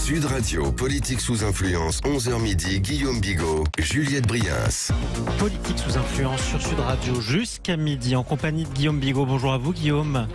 Sud Radio, politique sous influence, 11h midi, Guillaume Bigot, Juliette Briens. Politique sous influence sur Sud Radio jusqu'à midi en compagnie de Guillaume Bigot. Bonjour à vous Guillaume.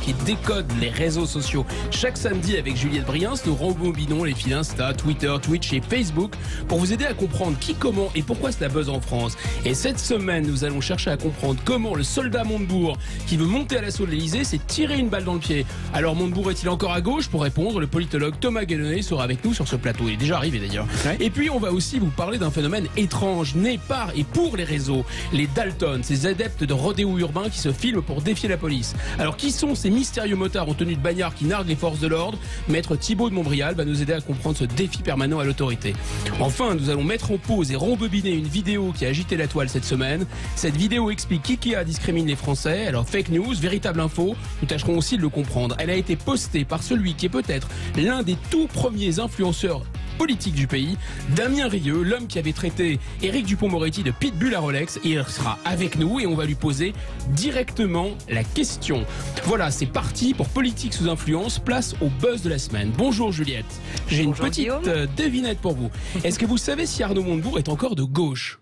Qui décode les réseaux sociaux. Chaque samedi avec Juliette Briens, nous rembobinons les fils Insta, Twitter, Twitch et Facebook pour vous aider à comprendre qui, comment et pourquoi cela buzz en France. Et cette semaine, nous allons chercher à comprendre comment le soldat Montebourg qui veut monter à l'assaut de l'Elysée s'est tiré une balle dans le pied. Alors Montebourg est-il encore à gauche? Pour répondre, le politologue Thomas Guénonnet sera avec nous sur ce plateau. Il est déjà arrivé d'ailleurs. Ouais. Et puis on va aussi vous parler d'un phénomène étrange né par et pour les réseaux. Les Dalton, ces adeptes de rodéo urbain qui se filment pour défier la police. Alors qui sont ces mystérieux motards en tenue de bagnard qui narguent les forces de l'ordre? Maître Thibaut de Montbrial va nous aider à comprendre ce défi permanent à l'autorité. Enfin, nous allons mettre en pause et rembobiner une vidéo qui a agité la toile cette semaine. Cette vidéo explique qu'IKEA discrimine les Français. Alors fake news, véritable info, nous tâcherons aussi de le comprendre. Elle a été postée par celui qui est peut-être l'un des tout premiers influenceurs politique du pays, Damien Rieu, l'homme qui avait traité Éric Dupond-Moretti de pitbull à Rolex. Et il sera avec nous et on va lui poser directement la question. Voilà, c'est parti pour Politique sous influence, place au buzz de la semaine. Bonjour Juliette, j'ai une petite devinette pour vous. Est-ce que vous savez si Arnaud Montebourg est encore de gauche ?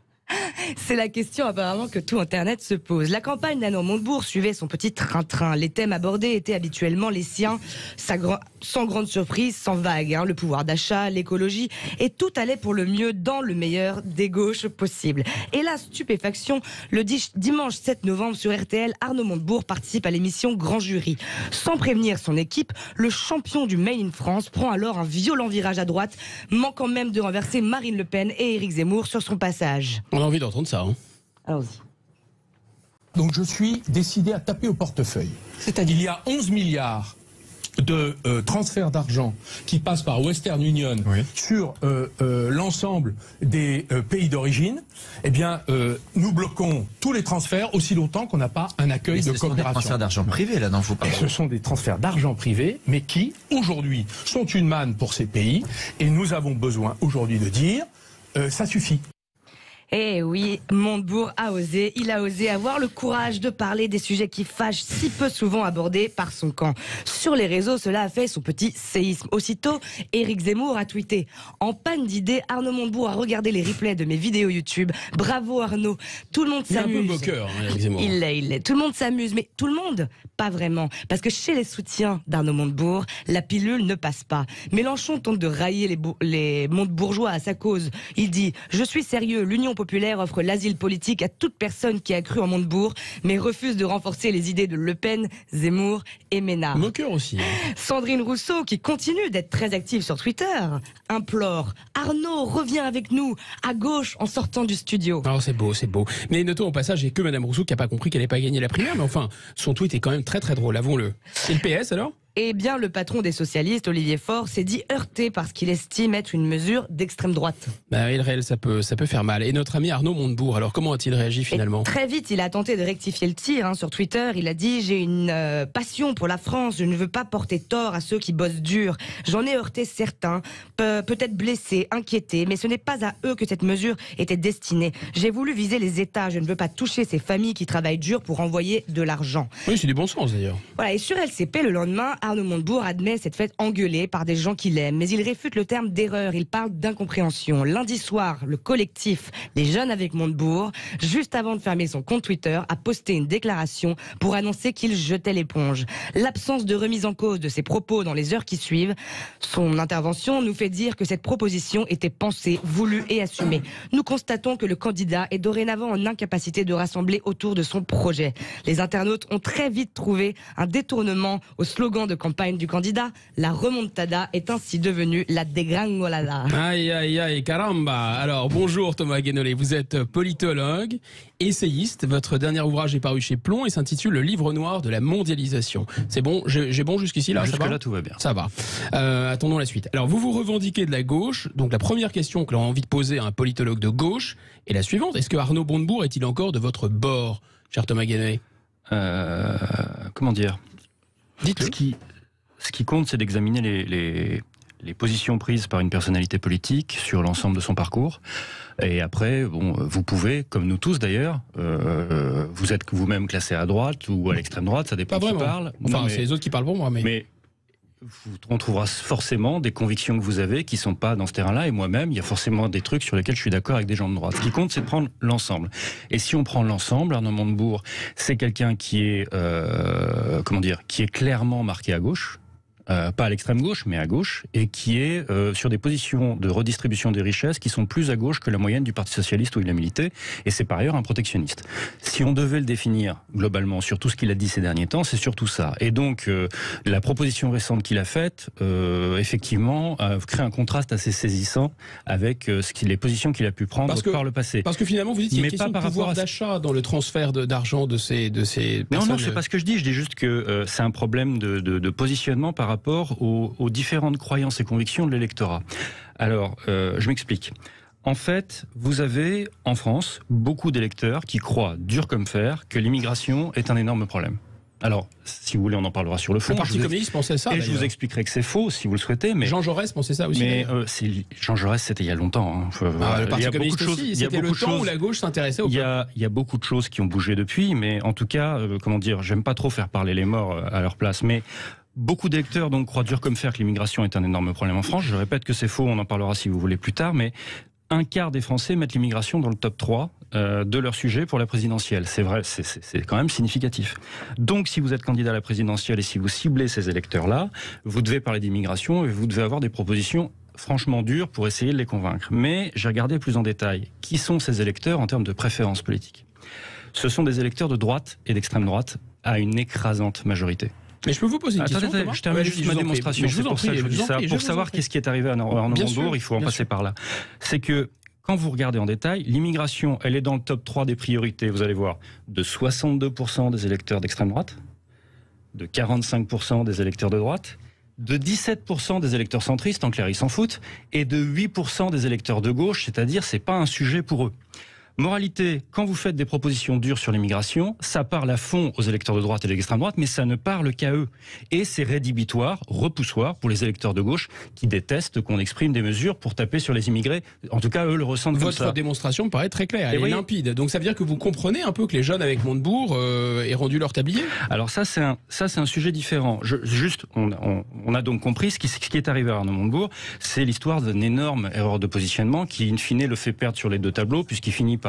C'est la question apparemment que tout Internet se pose. La campagne d'Arnaud Montebourg suivait son petit train-train. Les thèmes abordés étaient habituellement les siens, sans grande surprise, sans vague. Le pouvoir d'achat, l'écologie, et tout allait pour le mieux dans le meilleur des gauches possibles. Et la stupéfaction, le dimanche 7 novembre sur RTL, Arnaud Montebourg participe à l'émission Grand Jury. Sans prévenir son équipe, le champion du Made in France prend alors un violent virage à droite, manquant même de renverser Marine Le Pen et Éric Zemmour sur son passage. On a envie d'entendre ça. Allons-y. Donc je suis décidé à taper au portefeuille. C'est-à-dire il y a 11 milliards de transferts d'argent qui passent par Western Union sur l'ensemble des pays d'origine. Eh bien, nous bloquons tous les transferts aussi longtemps qu'on n'a pas un accueil de coopération. Ce sont des transferts d'argent privé, là, dont vous parlez. Ce sont des transferts d'argent privé, mais qui, aujourd'hui, sont une manne pour ces pays. Et nous avons besoin, aujourd'hui, de dire, ça suffit. Eh oui, Montebourg a osé, il a osé avoir le courage de parler des sujets qui fâchent si peu souvent abordés par son camp. Sur les réseaux, cela a fait son petit séisme. Aussitôt, Éric Zemmour a tweeté: en panne d'idées, Arnaud Montebourg a regardé les replays de mes vidéos YouTube. Bravo Arnaud, tout le monde s'amuse. Il est un peu moqueur, Éric Zemmour. Il l'est. Tout le monde s'amuse, mais tout le monde, pas vraiment. Parce que chez les soutiens d'Arnaud Montebourg, la pilule ne passe pas. Mélenchon tente de railler les Montebourgeois à sa cause. Il dit: je suis sérieux, l'Union populaire offre l'asile politique à toute personne qui a cru en Montebourg, mais refuse de renforcer les idées de Le Pen, Zemmour et Ménard. Moqueur aussi. Sandrine Rousseau, qui continue d'être très active sur Twitter, implore: Arnaud, reviens avec nous, à gauche, en sortant du studio. Alors c'est beau, c'est beau. Mais notons au passage, j'ai que Madame Rousseau qui n'a pas compris qu'elle n'allait pas gagner la primaire, mais enfin, son tweet est quand même très très drôle, avouons-le. Et le PS alors ? Eh bien, le patron des socialistes, Olivier Faure, s'est dit heurté parce qu'il estime être une mesure d'extrême droite. Bah oui, le réel, ça peut faire mal. Et notre ami Arnaud Montebourg, alors comment a-t-il réagi finalement ? Très vite, il a tenté de rectifier le tir sur Twitter. Il a dit: j'ai une passion pour la France, je ne veux pas porter tort à ceux qui bossent dur. J'en ai heurté certains, peut-être blessés, inquiétés, mais ce n'est pas à eux que cette mesure était destinée. J'ai voulu viser les États, je ne veux pas toucher ces familles qui travaillent dur pour envoyer de l'argent. Oui, c'est du bon sens d'ailleurs. Voilà, et sur LCP, le lendemain, Arnaud Montebourg admet s'être fait engueuler par des gens qu'il aime, mais il réfute le terme d'erreur, il parle d'incompréhension. Lundi soir, le collectif Les Jeunes avec Montebourg, juste avant de fermer son compte Twitter, a posté une déclaration pour annoncer qu'il jetait l'éponge. L'absence de remise en cause de ses propos dans les heures qui suivent son intervention nous fait dire que cette proposition était pensée, voulue et assumée. Nous constatons que le candidat est dorénavant en incapacité de rassembler autour de son projet. Les internautes ont très vite trouvé un détournement au slogan de campagne du candidat. La remontada est ainsi devenue la dégringolada. Aïe, aïe, aïe, caramba. Alors, bonjour Thomas Guénonnet, vous êtes politologue, essayiste. Votre dernier ouvrage est paru chez Plomb et s'intitule Le livre noir de la mondialisation. C'est bon, j'ai bon jusqu'ici là? Jusque-là, tout va bien. Ça va. Attendons la suite. Alors, vous vous revendiquez de la gauche. Donc, la première question que l'on a envie de poser à un politologue de gauche est la suivante. Est-ce que Arnaud Montebourg est-il encore de votre bord, cher Thomas Guénonnet? Comment dire? Dites-le. Ce qui compte, c'est d'examiner les positions prises par une personnalité politique sur l'ensemble de son parcours. Et après, bon, vous pouvez, comme nous tous d'ailleurs, vous êtes vous-même classé à droite ou à l'extrême droite, ça dépend pas qui vraiment. parle. Enfin, Non, c'est les autres qui parlent pour moi. Mais on trouvera forcément des convictions que vous avez qui ne sont pas dans ce terrain-là. Et moi-même, il y a forcément des trucs sur lesquels je suis d'accord avec des gens de droite. Ce qui compte, c'est de prendre l'ensemble. Et si on prend l'ensemble, Arnaud Montebourg, c'est quelqu'un qui est, qui est clairement marqué à gauche. Pas à l'extrême gauche, mais à gauche, et qui est sur des positions de redistribution des richesses qui sont plus à gauche que la moyenne du Parti socialiste où il a milité, et c'est par ailleurs un protectionniste. Si on devait le définir globalement sur tout ce qu'il a dit ces derniers temps, c'est surtout ça. Et donc, la proposition récente qu'il a faite, effectivement, crée un contraste assez saisissant avec les positions qu'il a pu prendre par le passé. Parce que finalement, vous dites qu'il y a une question de pouvoir d'achat dans le transfert d'argent de ces personnes. Non, c'est pas ce que je dis. Je dis juste que c'est un problème de positionnement par rapport aux différentes croyances et convictions de l'électorat. Alors, je m'explique. En fait, vous avez en France beaucoup d'électeurs qui croient dur comme fer que l'immigration est un énorme problème. Alors, si vous voulez, on en parlera sur le fond. Le Parti communiste pensait ça. Et je vous expliquerai que c'est faux, si vous le souhaitez. Mais Jean Jaurès pensait ça aussi. Mais Jean Jaurès, c'était il y a longtemps. Hein. Le Parti communiste aussi. C'était le temps où la gauche s'intéressait au peuple. Il y a beaucoup de choses qui ont bougé depuis, mais en tout cas, j'aime pas trop faire parler les morts à leur place, mais beaucoup d'électeurs donc croient dur comme fer que l'immigration est un énorme problème en France. Je répète que c'est faux, on en parlera si vous voulez plus tard, mais un quart des Français mettent l'immigration dans le top 3 de leur sujet pour la présidentielle. C'est vrai, c'est quand même significatif. Donc si vous êtes candidat à la présidentielle et si vous ciblez ces électeurs-là, vous devez parler d'immigration et vous devez avoir des propositions franchement dures pour essayer de les convaincre. Mais j'ai regardé plus en détail qui sont ces électeurs en termes de préférence politique. Ce sont des électeurs de droite et d'extrême droite à une écrasante majorité. Mais je peux vous poser une question. Je termine juste ma démonstration. C'est pour ça que je vous dis ça. Pour savoir qu'est-ce qui est arrivé à Arnaud Montebourg, il faut en passer par là. C'est que quand vous regardez en détail, l'immigration, elle est dans le top 3 des priorités, vous allez voir, de 62% des électeurs d'extrême droite, de 45% des électeurs de droite, de 17% des électeurs centristes, en clair ils s'en foutent, et de 8% des électeurs de gauche, c'est-à-dire c'est pas un sujet pour eux. Moralité, quand vous faites des propositions dures sur l'immigration, ça parle à fond aux électeurs de droite et d'extrême droite, mais ça ne parle qu'à eux. Et c'est rédhibitoire, repoussoir pour les électeurs de gauche qui détestent qu'on exprime des mesures pour taper sur les immigrés. En tout cas, eux le ressentent comme ça. Votre démonstration me paraît très claire, elle est limpide. Donc ça veut dire que vous comprenez un peu que les jeunes avec Montebourg aient rendu leur tablier ? Alors ça, c'est un sujet différent. On a donc compris ce qui est arrivé à Arnaud Montebourg, c'est l'histoire d'une énorme erreur de positionnement qui, in fine, le fait perdre sur les deux tableaux, puisqu'il finit par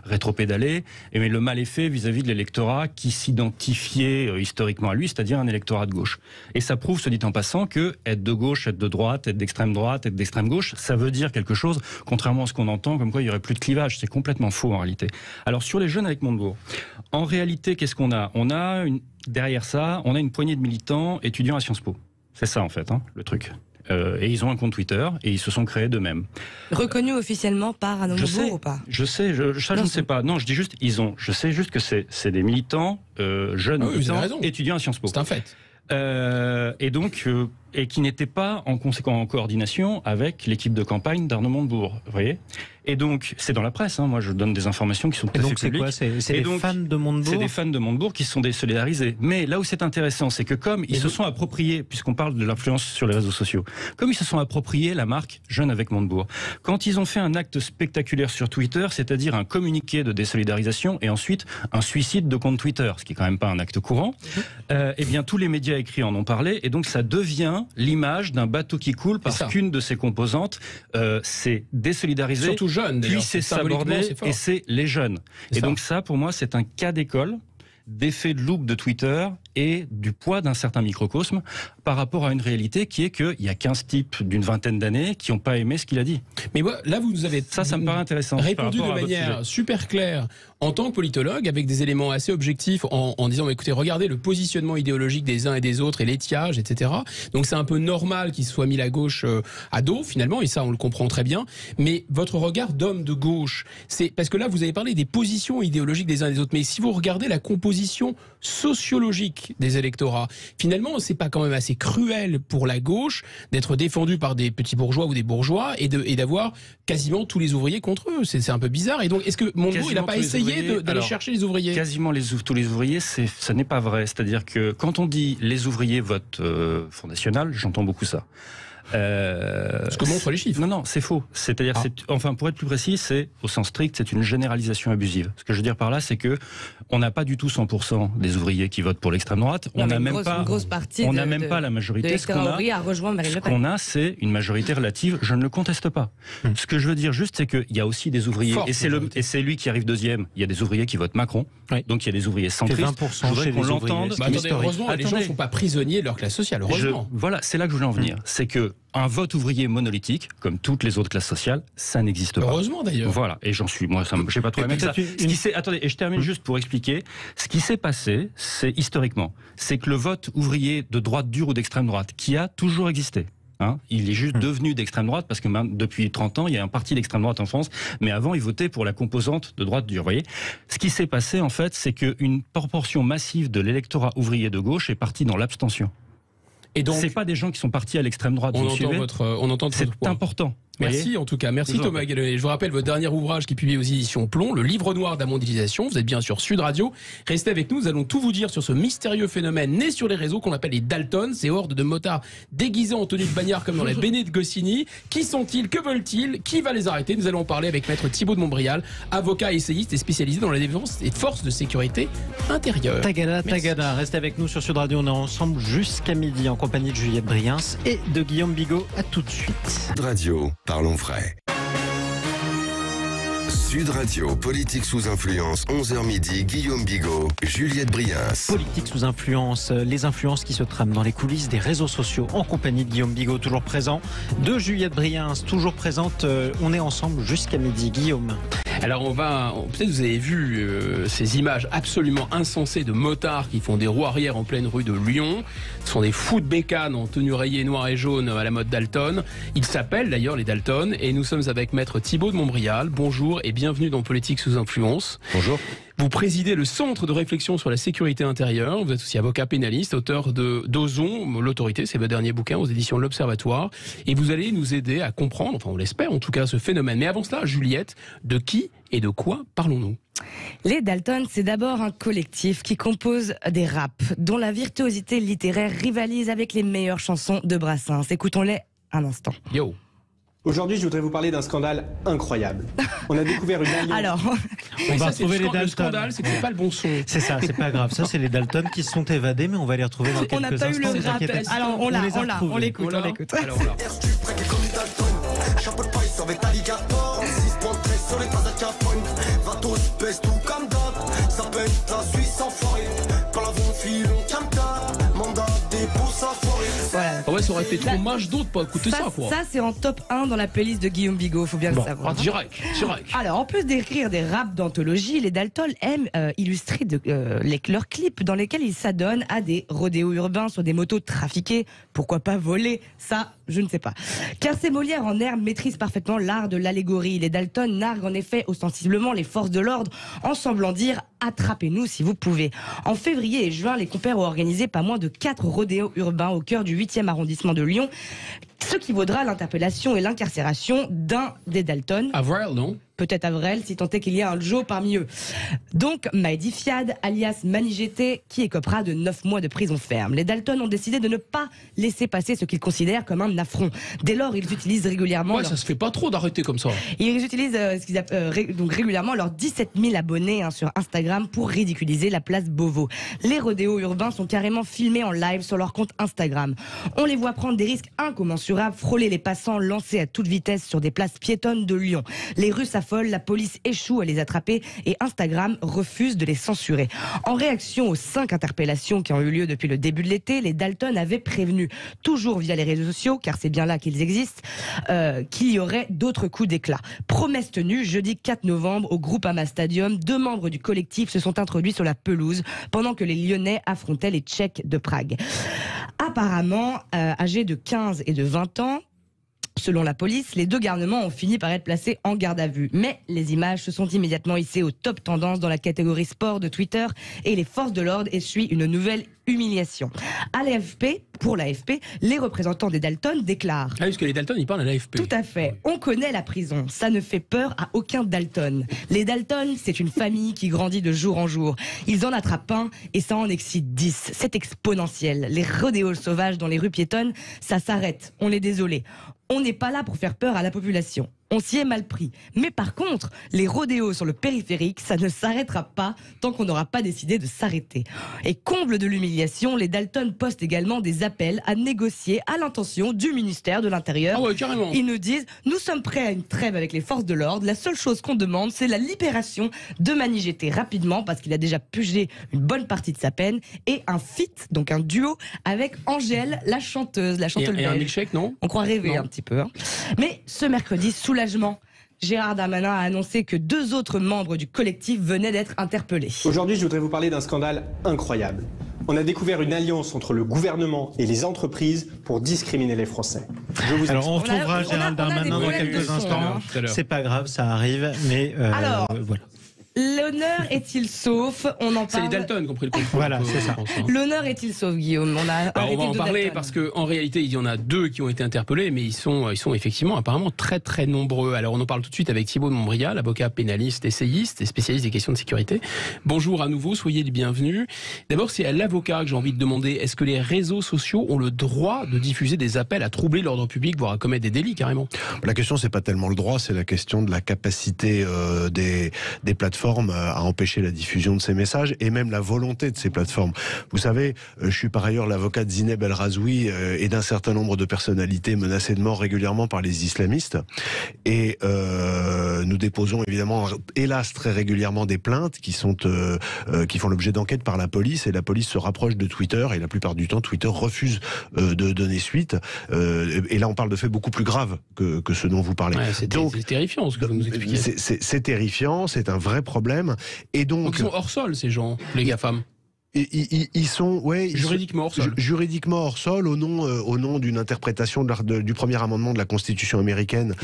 rétropédaler, mais le mal est fait vis-à-vis de l'électorat qui s'identifiait historiquement à lui, c'est-à-dire un électorat de gauche. Et ça prouve, se dit en passant, que être de gauche, être de droite, être d'extrême droite, être d'extrême gauche, ça veut dire quelque chose, contrairement à ce qu'on entend, comme quoi il n'y aurait plus de clivage. C'est complètement faux en réalité. Alors sur les jeunes avec Montebourg, en réalité, qu'est-ce qu'on a ? Derrière ça, on a une poignée de militants étudiants à Sciences Po. C'est ça en fait, le truc. Et ils ont un compte Twitter et ils se sont créés d'eux-mêmes. Reconnus officiellement par Arnaud Montebourg ou pas ? Je sais, je ne sais pas. Non, je dis juste, je sais juste que c'est des militants, jeunes militants, étudiants à Sciences Po. C'est un fait. Et qui n'étaient pas en conséquent en coordination avec l'équipe de campagne d'Arnaud Montebourg. Vous voyez ? Et donc, c'est dans la presse, moi je donne des informations qui sont tout à fait publiques. C'est des fans de Montebourg ? C'est des fans de Montebourg qui se sont désolidarisés. Mais là où c'est intéressant, c'est que comme ils se sont appropriés, puisqu'on parle de l'influence sur les réseaux sociaux, comme ils se sont appropriés la marque Jeunes avec Montebourg, quand ils ont fait un acte spectaculaire sur Twitter, c'est-à-dire un communiqué de désolidarisation et ensuite un suicide de compte Twitter, ce qui est quand même pas un acte courant, eh bien tous les médias écrits en ont parlé, et donc ça devient l'image d'un bateau qui coule parce qu'une de ses composantes s'est désolidarisée. Surtout jeunes, puis c'est sabordé et c'est les jeunes. Et donc ça, pour moi, c'est un cas d'école d'effet de loupe de Twitter et du poids d'un certain microcosme par rapport à une réalité qui est qu'il y a 15 types d'une vingtaine d'années qui n'ont pas aimé ce qu'il a dit. Mais là, vous nous avez ça me paraît intéressant. Répondu de manière super claire en tant que politologue, avec des éléments assez objectifs, en disant écoutez, regardez le positionnement idéologique des uns et des autres et l'étiage, etc. Donc c'est un peu normal qu'il soit mis la gauche à dos, finalement, et ça, on le comprend très bien. Mais votre regard d'homme de gauche, c'est parce que là, vous avez parlé des positions idéologiques des uns et des autres, mais si vous regardez la composition sociologique des électorats, finalement, c'est pas quand même assez cruel pour la gauche d'être défendu par des petits bourgeois ou des bourgeois et d'avoir quasiment tous les ouvriers contre eux. C'est un peu bizarre. Et donc, est-ce que Montebourg, il n'a pas essayé d'aller chercher les ouvriers ? Quasiment tous les ouvriers, ça n'est pas vrai. C'est-à-dire que quand on dit les ouvriers votent Front National, j'entends beaucoup ça. Ce que montrent les chiffres. Non, c'est faux. C'est-à-dire, pour être plus précis, c'est au sens strict, c'est une généralisation abusive. Ce que je veux dire par là, c'est que on n'a pas du tout 100% des ouvriers qui votent pour l'extrême droite. On n'a même pas, une grosse partie on n'a même pas la majorité. Ce qu'on a, c'est une majorité relative. Je ne le conteste pas. Ce que je veux dire juste, c'est qu'il y a aussi des ouvriers, et c'est lui qui arrive deuxième. Il y a des ouvriers qui votent Macron. Oui. Donc il y a des ouvriers centristes. 20% je voudrais qu'on l'entende. Heureusement, les gens ne sont pas prisonniers de leur classe sociale. Heureusement. Voilà, c'est là que je voulais en venir. C'est que un vote ouvrier monolithique, comme toutes les autres classes sociales, ça n'existe pas. Heureusement d'ailleurs. Voilà, et j'en suis, moi, j'ai pas trouvé avec ça. Attendez, et je termine juste pour expliquer. Ce qui s'est passé, c'est historiquement, c'est que le vote ouvrier de droite dure ou d'extrême droite, qui a toujours existé, il est juste devenu d'extrême droite parce que même depuis 30 ans, il y a un parti d'extrême droite en France, mais avant, il votait pour la composante de droite dure. Vous voyez, ce qui s'est passé, en fait, c'est qu'une proportion massive de l'électorat ouvrier de gauche est partie dans l'abstention. Et donc, c'est pas des gens qui sont partis à l'extrême droite. On entend votre c'est point. Important. Merci en tout cas, merci Thomas Gallonnet. Je vous rappelle votre dernier ouvrage qui est publié aux éditions Plomb, le livre noir de la mondialisation. Vous êtes bien sur Sud Radio. Restez avec nous, nous allons tout vous dire sur ce mystérieux phénomène né sur les réseaux qu'on appelle les Dalton, ces hordes de motards déguisés en tenue de bagnard comme dans la Béné de Goscinny. Qui sont-ils? Que veulent-ils? Qui va les arrêter? Nous allons en parler avec maître Thibaut de Montbrial, avocat essayiste et spécialisé dans la défense des forces de sécurité intérieure. Tagada, restez avec nous sur Sud Radio. On est ensemble jusqu'à midi en compagnie de Juliette Briens et de Guillaume Bigot. À tout de suite. Sud Radio, parlons vrai. Sud Radio, politique sous influence, 11h midi, Guillaume Bigot, Juliette Briens. Politique sous influence, les influences qui se trament dans les coulisses des réseaux sociaux, en compagnie de Guillaume Bigot, toujours présent, de Juliette Briens, toujours présente. On est ensemble jusqu'à midi. Guillaume. Alors peut-être vous avez vu ces images absolument insensées de motards qui font des roues arrière en pleine rue de Lyon. Ce sont des fous de bécane en tenue rayée noire et jaune à la mode Dalton. Ils s'appellent d'ailleurs les Dalton et nous sommes avec maître Thibaut de Montbrial. Bonjour et bienvenue dans Politique sous influence. Bonjour. Vous présidez le Centre de réflexion sur la sécurité intérieure. Vous êtes aussi avocat pénaliste, auteur de d'Ozon, l'autorité, c'est votre dernier bouquin aux éditions de l'Observatoire. Et vous allez nous aider à comprendre, enfin on l'espère en tout cas, ce phénomène. Mais avant cela, Juliette, de qui et de quoi parlons-nous? Les Dalton, c'est d'abord un collectif qui compose des raps, dont la virtuosité littéraire rivalise avec les meilleures chansons de Brassens. Écoutons-les un instant. Yo. Aujourd'hui, je voudrais vous parler d'un scandale incroyable. On a découvert une alliance. Alors, on va retrouver les Dalton. Le scandale, c'est que c'est pas le bon son. C'est ça, c'est pas grave. Ça, c'est les Dalton qui se sont évadés, mais on va les retrouver dans quelques instants. On n'a pas eu le rap. Alors, on l'écoute. Alors, voilà. Voilà. Ah ouais, ça aurait été trop moche d'autres pas écouter ça, quoi. Ça, c'est en top 1 dans la playlist de Guillaume Bigot, faut bien le savoir. Direct. Alors, en plus d'écrire des raps d'anthologie, les Dalton aiment illustrer leurs clips dans lesquels ils s'adonnent à des rodéos urbains sur des motos trafiquées. Pourquoi pas voler? Ça, je ne sais pas. Car ces Molières en herbe maîtrisent parfaitement l'art de l'allégorie. Les Dalton narguent en effet ostensiblement les forces de l'ordre en semblant dire « attrapez-nous si vous pouvez ». En février et juin, les compères ont organisé pas moins de 4 rodéos urbains au cœur du 8e arrondissement de Lyon, ce qui vaudra l'interpellation et l'incarcération d'un des Dalton. Avril, non? Peut-être Avril, si tant est qu'il y a un Joe parmi eux. Donc, Maïdi Fiad, alias Manigété, qui écopera de 9 mois de prison ferme. Les Dalton ont décidé de ne pas laisser passer ce qu'ils considèrent comme un affront. Dès lors, ils utilisent régulièrement... Ouais, ça se fait pas trop d'arrêter comme ça. Ils utilisent donc régulièrement leurs 17 000 abonnés sur Instagram pour ridiculiser la place Beauvau. Les rodéos urbains sont carrément filmés en live sur leur compte Instagram. On les voit prendre des risques incommensurables, frôler les passants, lancer à toute vitesse sur des places piétonnes de Lyon. Les rues s'affolent, la police échoue à les attraper et Instagram refuse de les censurer. En réaction aux 5 interpellations qui ont eu lieu depuis le début de l'été, les Dalton avaient prévenu, toujours via les réseaux sociaux, car c'est bien là qu'ils existent, qu'il y aurait d'autres coups d'éclat. Promesse tenue, jeudi 4 novembre, au Groupama Stadium, 2 membres du collectif se sont introduits sur la pelouse pendant que les Lyonnais affrontaient les Tchèques de Prague. Apparemment, âgés de 15 et de 20 ans, Selon la police, les deux garnements ont fini par être placés en garde à vue. Mais les images se sont immédiatement hissées au top tendance dans la catégorie sport de Twitter et les forces de l'ordre essuient une nouvelle humiliation. À l'AFP, pour l'AFP, les représentants des Dalton déclarent... Ah, parce que les Dalton, ils parlent à l'AFP. Tout à fait. On connaît la prison. Ça ne fait peur à aucun Dalton. Les Dalton, c'est une famille qui grandit de jour en jour. Ils en attrapent un et ça en excite 10. C'est exponentiel. Les rodéos sauvages dans les rues piétonnes, ça s'arrête. On est désolé. On n'est pas là pour faire peur à la population. On s'y est mal pris. Mais par contre, les rodéos sur le périphérique, ça ne s'arrêtera pas tant qu'on n'aura pas décidé de s'arrêter. Et comble de l'humiliation, les Dalton postent également des appels à négocier à l'intention du ministère de l'Intérieur. Ah ouais, carrément. Ils nous disent, nous sommes prêts à une trêve avec les forces de l'ordre. La seule chose qu'on demande, c'est la libération de Mani GT rapidement parce qu'il a déjà purgé une bonne partie de sa peine et un feat, donc un duo avec Angèle, la chanteuse Et un belge. milkshake, non? On croit rêver Non. un petit peu. Hein. Mais ce mercredi, soulagement. Gérard Darmanin a annoncé que 2 autres membres du collectif venaient d'être interpellés. Aujourd'hui, je voudrais vous parler d'un scandale incroyable. On a découvert une alliance entre le gouvernement et les entreprises pour discriminer les Français. Je vous Alors on explique. retrouvera on a Gérald des Darmanin dans problèmes de quelques son, instants. hein. Tout à l'heure. C'est pas grave, ça arrive, mais Alors, voilà. L'honneur est-il sauf? On en C'est les parle. Dalton qui ont pris le contrôle. Voilà, c'est ça. je pense, hein. L'honneur est-il sauf, Guillaume? On a Alors, on arrêté va en de parler Dalton. parce qu'en réalité, il y en a 2 qui ont été interpellés, mais ils sont effectivement apparemment très très nombreux. Alors on en parle tout de suite avec Thibaut de Montbrial, avocat pénaliste, essayiste et spécialiste des questions de sécurité. Bonjour à nouveau, soyez les bienvenus. D'abord, c'est à l'avocat que j'ai envie de demander, est-ce que les réseaux sociaux ont le droit de diffuser des appels à troubler l'ordre public, voire à commettre des délits carrément? La question, c'est pas tellement le droit, c'est la question de la capacité des plateformes à empêcher la diffusion de ces messages et même la volonté de ces plateformes. Vous savez, je suis par ailleurs l'avocat de Zineb El Razoui et d'un certain nombre de personnalités menacées de mort régulièrement par les islamistes. Et nous déposons évidemment, hélas, très régulièrement des plaintes qui font l'objet d'enquêtes par la police. Et la police se rapproche de Twitter et la plupart du temps, Twitter refuse de donner suite. Et là, on parle de faits beaucoup plus graves que ce dont vous parlez. Ouais, c'est terrifiant ce que vous nous expliquez. C'est terrifiant, c'est un vrai problème. Et Donc ils sont hors sol ces gens, les GAFAM. Ils sont Juridiquement hors sol. Juridiquement hors sol au nom d'une interprétation du premier amendement de la Constitution américaine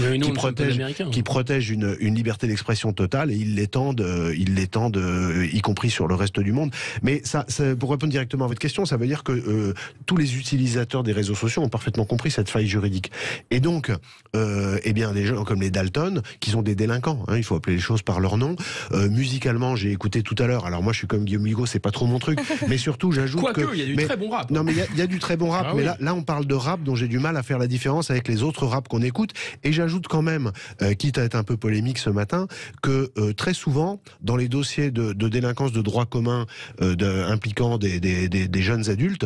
qui protège une liberté d'expression totale et ils l'étendent, y compris sur le reste du monde. Mais ça, pour répondre directement à votre question, ça veut dire que tous les utilisateurs des réseaux sociaux ont parfaitement compris cette faille juridique. Et donc, eh bien, des gens comme les Dalton, qui sont des délinquants, hein, il faut appeler les choses par leur nom. Musicalement, j'ai écouté tout à l'heure. Alors moi, je suis comme Guillaume Bigot, c'est pas trop mon truc. Mais surtout, j'ajoute Quoique, il y a du très bon rap. Non, mais il y a du très bon rap. Ah mais oui. là, on parle de rap dont j'ai du mal à faire la différence avec les autres raps qu'on écoute. Et j'ajoute quand même, quitte à être un peu polémique ce matin, que très souvent, dans les dossiers de délinquance de droit commun impliquant des jeunes adultes,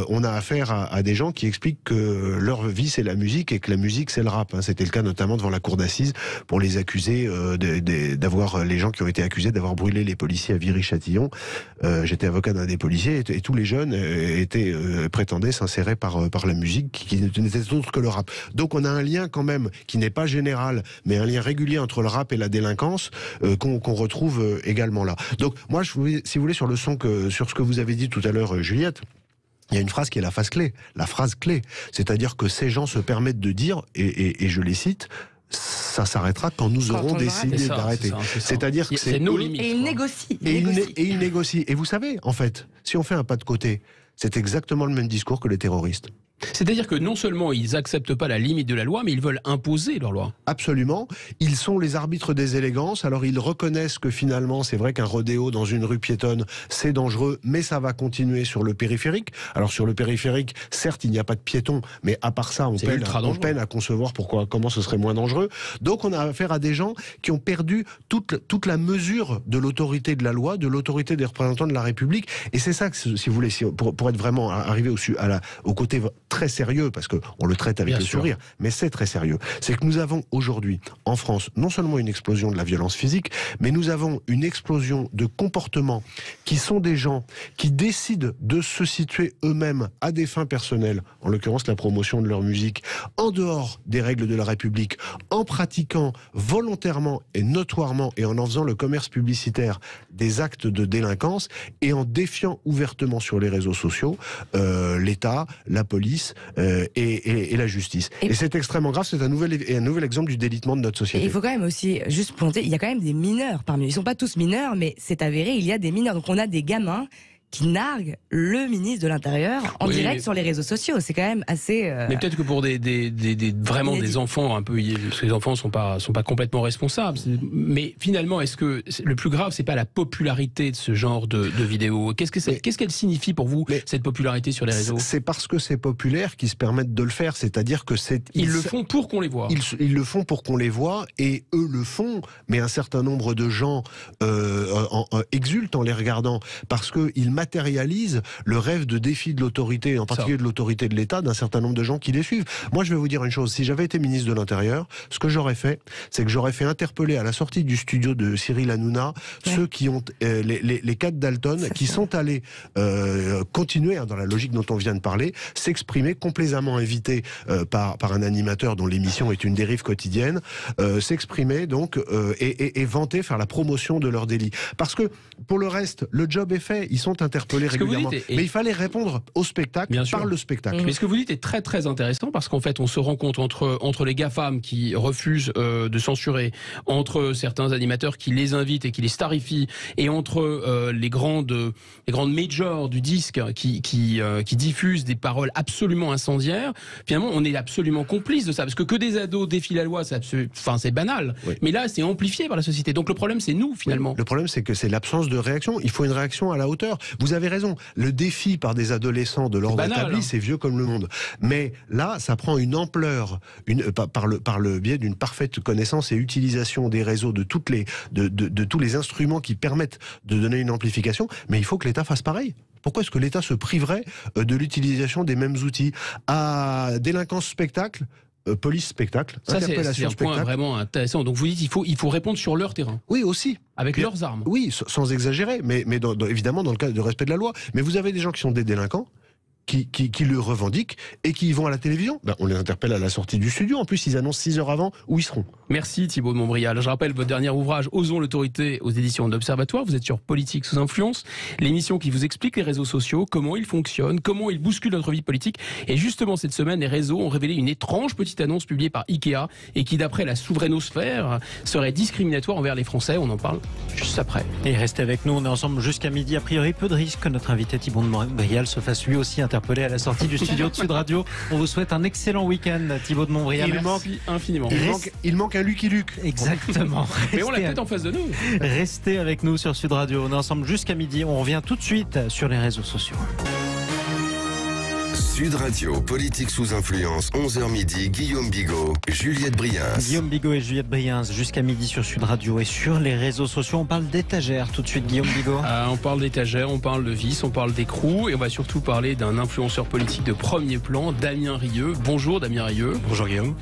on a affaire à des gens qui expliquent que leur vie c'est la musique et que la musique c'est le rap. Hein. C'était le cas notamment devant la cour d'assises pour les accusés d'avoir les gens qui ont été accusés d'avoir brûlé les policiers à Viry-Châtillon. J'étais avocat d'un des policiers et tous les jeunes prétendaient s'insérer par la musique qui n'était autre que le rap. Donc on a un lien quand même qui n'est pas général, mais un lien régulier entre le rap et la délinquance qu'on retrouve également là. Donc moi, si vous voulez, sur ce que vous avez dit tout à l'heure, Juliette, il y a une phrase qui est la phrase clé. C'est-à-dire que ces gens se permettent de dire, et je les cite, ça s'arrêtera quand nous aurons décidé d'arrêter. C'est-à-dire que c'est nos limites. Et ils négocient. Et ils négocient. Et vous savez, en fait, si on fait un pas de côté, c'est exactement le même discours que les terroristes. C'est-à-dire que non seulement ils acceptent pas la limite de la loi, mais ils veulent imposer leur loi. Absolument. Ils sont les arbitres des élégances. Alors ils reconnaissent que finalement, c'est vrai qu'un rodéo dans une rue piétonne, c'est dangereux, mais ça va continuer sur le périphérique. Alors sur le périphérique, certes, il n'y a pas de piétons, mais à part ça, on peine à concevoir comment ce serait moins dangereux. Donc on a affaire à des gens qui ont perdu toute la mesure de l'autorité de la loi, de l'autorité des représentants de la République. Et c'est ça que, si vous voulez, pour être vraiment arrivé au côté très sérieux, parce qu'on le traite avec le sourire, mais c'est très sérieux. C'est que nous avons aujourd'hui, en France, non seulement une explosion de la violence physique, mais nous avons une explosion de comportements qui sont des gens qui décident de se situer eux-mêmes à des fins personnelles, en l'occurrence la promotion de leur musique, en dehors des règles de la République, en pratiquant volontairement et notoirement et en faisant le commerce publicitaire des actes de délinquance et en défiant ouvertement sur les réseaux sociaux l'État, la police et la justice. Et c'est extrêmement grave, c'est un nouvel exemple du délitement de notre société. Et il faut quand même aussi juste pointer, il y a quand même des mineurs parmi eux. Ils sont pas tous mineurs, mais c'est avéré, il y a des mineurs. Donc on a des gamins qui narguent le ministre de l'Intérieur en direct sur les réseaux sociaux. C'est quand même assez... Mais peut-être que pour vraiment des enfants un peu... Parce que les enfants sont pas complètement responsables. Mais finalement, est-ce que le plus grave, c'est pas la popularité de ce genre de vidéos? Qu'est-ce qu'elle signifie pour vous, cette popularité sur les réseaux? C'est parce que c'est populaire qu'ils se permettent de le faire. C'est-à-dire que Ils le font pour qu'on les voit. Ils le font pour qu'on les voit, et eux le font, mais un certain nombre de gens exultent en les regardant, parce qu'ils matérialise le rêve de défi de l'autorité, en particulier de l'autorité de l'État, d'un certain nombre de gens qui les suivent. Moi, je vais vous dire une chose, si j'avais été ministre de l'Intérieur, ce que j'aurais fait, c'est que j'aurais fait interpeller à la sortie du studio de Cyril Hanouna ceux qui ont, les 4 Dalton, qui sont allés continuer, dans la logique dont on vient de parler, s'exprimer, complaisamment invités par un animateur dont l'émission est une dérive quotidienne, s'exprimer donc et vanter, faire la promotion de leur délit. Parce que, pour le reste, le job est fait, ils sont interpellés régulièrement. Mais il fallait répondre au spectacle par le spectacle. Mais ce que vous dites est très très intéressant, parce qu'en fait on se rend compte entre les GAFAM qui refusent de censurer, entre certains animateurs qui les invitent et qui les starifient, et entre les grandes majors du disque qui diffusent des paroles absolument incendiaires, finalement on est absolument complice de ça, parce que des ados défient la loi, c'est banal, mais là c'est amplifié par la société. Donc le problème c'est nous finalement. Le problème c'est que c'est l'absence de réaction. Il faut une réaction à la hauteur. Vous avez raison, le défi par des adolescents de l'ordre établi, c'est vieux comme le monde. Mais là, ça prend une ampleur, par le biais d'une parfaite connaissance et utilisation des réseaux, de tous les instruments qui permettent de donner une amplification. Mais il faut que l'État fasse pareil. Pourquoi est-ce que l'État se priverait de l'utilisation des mêmes outils? À délinquance spectacle, police spectacle, ça interpellation c'est un point vraiment intéressant. Donc vous dites il faut répondre sur leur terrain. Oui, aussi. Avec leurs armes. Oui, sans exagérer, mais évidemment dans le cadre de respect de la loi. Mais vous avez des gens qui sont des délinquants, qui le revendiquent et qui y vont à la télévision. On les interpelle à la sortie du studio. En plus, ils annoncent 6 heures avant où ils seront. Merci Thibaut de Montbrial. Je rappelle votre dernier ouvrage, Osons l'autorité, aux éditions d'Observatoire. Vous êtes sur Politique sous influence, l'émission qui vous explique les réseaux sociaux, comment ils fonctionnent, comment ils bousculent notre vie politique. Et justement, cette semaine, les réseaux ont révélé une étrange petite annonce publiée par Ikea et qui, d'après la souverainosphère, serait discriminatoire envers les Français. On en parle juste après. Et restez avec nous, on est ensemble jusqu'à midi. A priori, peu de risque que notre invité Thibaut de Montbrial se fasse lui aussi interpeller à la sortie du studio de Sud Radio. On vous souhaite un excellent week-end, Thibaut de Montbrial. Merci infiniment. Il manque un Lucky Luke. Exactement. Mais on l'a peut-être en face de nous. Restez avec nous sur Sud Radio. On est ensemble jusqu'à midi. On revient tout de suite sur les réseaux sociaux. Sud Radio, Politique sous influence, 11h midi, Guillaume Bigot, Juliette Briens. Guillaume Bigot et Juliette Briens, jusqu'à midi sur Sud Radio et sur les réseaux sociaux. On parle d'étagères tout de suite, Guillaume Bigot. On parle d'étagères, on parle de vis, on parle d'écrou, et on va surtout parler d'un influenceur politique de premier plan, Damien Rieu. Bonjour Damien Rieu. Bonjour Guillaume.